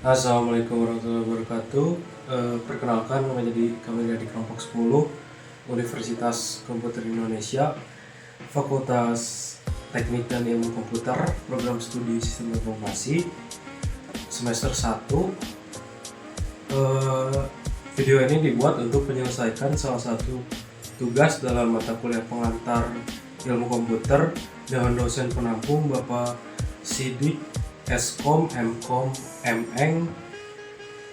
Assalamualaikum warahmatullahi wabarakatuh. Perkenalkan, kami dari kelompok 10 Universitas Komputer Indonesia, Fakultas Teknik dan Ilmu Komputer, Program Studi Sistem Informasi, semester 1. Video ini dibuat untuk menyelesaikan salah satu tugas dalam mata kuliah pengantar ilmu komputer dengan dosen penampung Bapak Sidik Eskom, Mkom, Meng.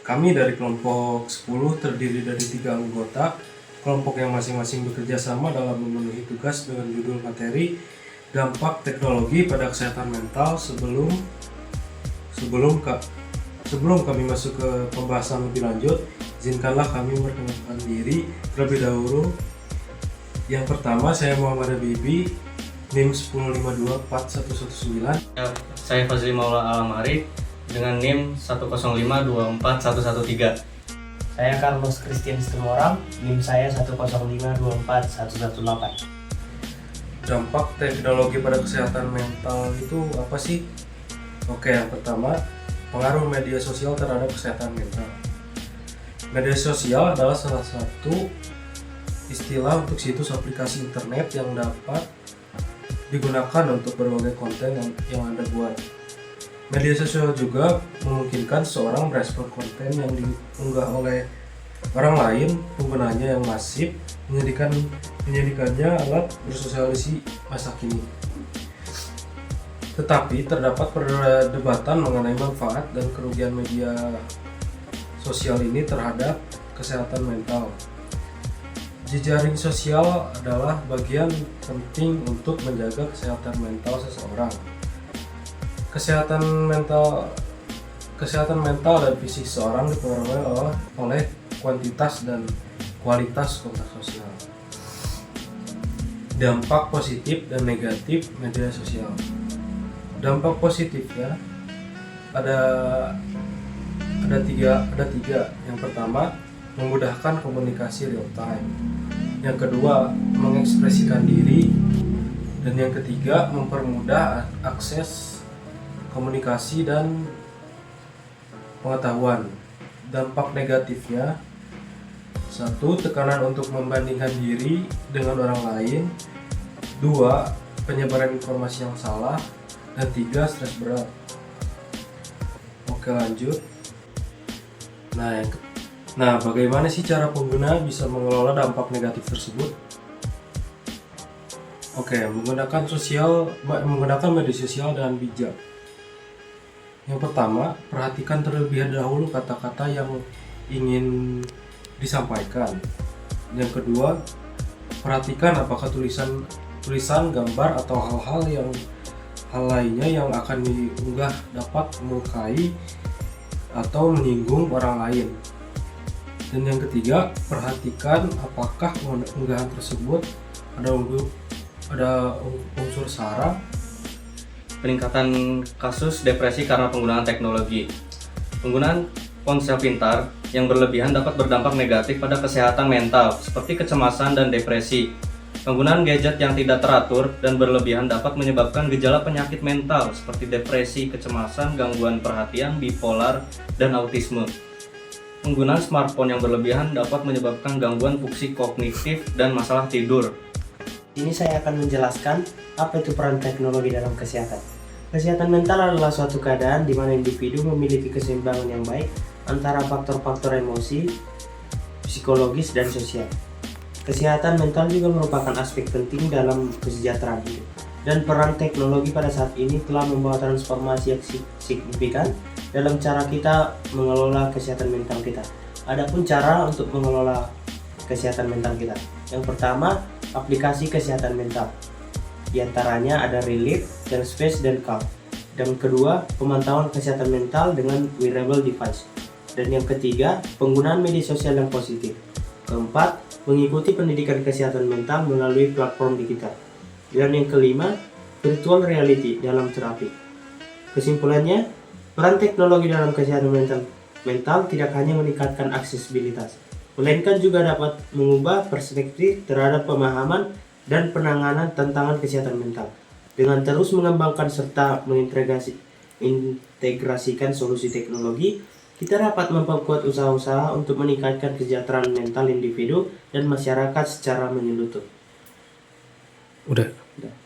Kami dari kelompok 10 terdiri dari 3 anggota kelompok yang masing-masing bekerja sama dalam memenuhi tugas dengan judul materi dampak teknologi pada kesehatan mental. Sebelum kami masuk ke pembahasan lebih lanjut, izinkanlah kami memperkenalkan diri terlebih dahulu. Yang pertama, saya Muhammad Habibi, NIM 105241119. Saya Fazli Maula Alam-Arif dengan NIM 105241113. Saya Carlos Christian Stemorang, NIM saya 105241118. Dampak teknologi pada kesehatan mental itu apa sih? Oke, yang pertama, pengaruh media sosial terhadap kesehatan mental. Media sosial adalah salah satu istilah untuk situs aplikasi internet yang dapat digunakan untuk berbagai konten yang Anda buat. Media sosial juga memungkinkan seorang merespon konten yang diunggah oleh orang lain. Penggunanya yang masif menjadikannya alat bersosialisasi masa kini. Tetapi terdapat perdebatan mengenai manfaat dan kerugian media sosial ini terhadap kesehatan mental. Jejaring sosial adalah bagian penting untuk menjaga kesehatan mental seseorang. Kesehatan mental dan fisik seseorang dipengaruhi oleh kuantitas dan kualitas kontak sosial. Dampak positif dan negatif media sosial. Dampak positifnya ada tiga. Yang pertama, memudahkan komunikasi real time. Yang kedua, mengekspresikan diri. Dan yang ketiga, mempermudah akses komunikasi dan pengetahuan. Dampak negatifnya: 1. Tekanan untuk membandingkan diri dengan orang lain. 2. Penyebaran informasi yang salah. Dan 3. Stres berat. Oke, lanjut. Nah, bagaimana sih cara pengguna bisa mengelola dampak negatif tersebut? Oke, menggunakan media sosial dengan bijak. Yang pertama, perhatikan terlebih dahulu kata-kata yang ingin disampaikan. Yang kedua, perhatikan apakah tulisan, gambar atau hal lainnya yang akan diunggah dapat melukai atau menyinggung orang lain. Dan yang ketiga, perhatikan apakah unggahan tersebut ada unsur sara. Peningkatan kasus depresi karena penggunaan teknologi. Penggunaan ponsel pintar yang berlebihan dapat berdampak negatif pada kesehatan mental, seperti kecemasan dan depresi. Penggunaan gadget yang tidak teratur dan berlebihan dapat menyebabkan gejala penyakit mental seperti depresi, kecemasan, gangguan perhatian, bipolar, dan autisme. Penggunaan smartphone yang berlebihan dapat menyebabkan gangguan fungsi kognitif dan masalah tidur. Ini saya akan menjelaskan apa itu peran teknologi dalam kesehatan. Kesehatan mental adalah suatu keadaan di mana individu memiliki keseimbangan yang baik antara faktor-faktor emosi, psikologis, dan sosial. Kesehatan mental juga merupakan aspek penting dalam kesejahteraan hidup. Dan peran teknologi pada saat ini telah membawa transformasi yang signifikan dalam cara kita mengelola kesehatan mental kita. Adapun cara untuk mengelola kesehatan mental kita. Yang pertama, aplikasi kesehatan mental. Di antaranya ada Relief, Space, dan Calm. Dan kedua, pemantauan kesehatan mental dengan wearable device. Dan yang ketiga, penggunaan media sosial yang positif. Keempat, mengikuti pendidikan kesehatan mental melalui platform digital. Dan yang kelima, virtual reality dalam terapi. Kesimpulannya, peran teknologi dalam kesehatan mental tidak hanya meningkatkan aksesibilitas, melainkan juga dapat mengubah perspektif terhadap pemahaman dan penanganan tantangan kesehatan mental. Dengan terus mengembangkan serta mengintegrasikan solusi teknologi, kita dapat memperkuat usaha-usaha untuk meningkatkan kesejahteraan mental individu dan masyarakat secara menyeluruh. Udah. Udah.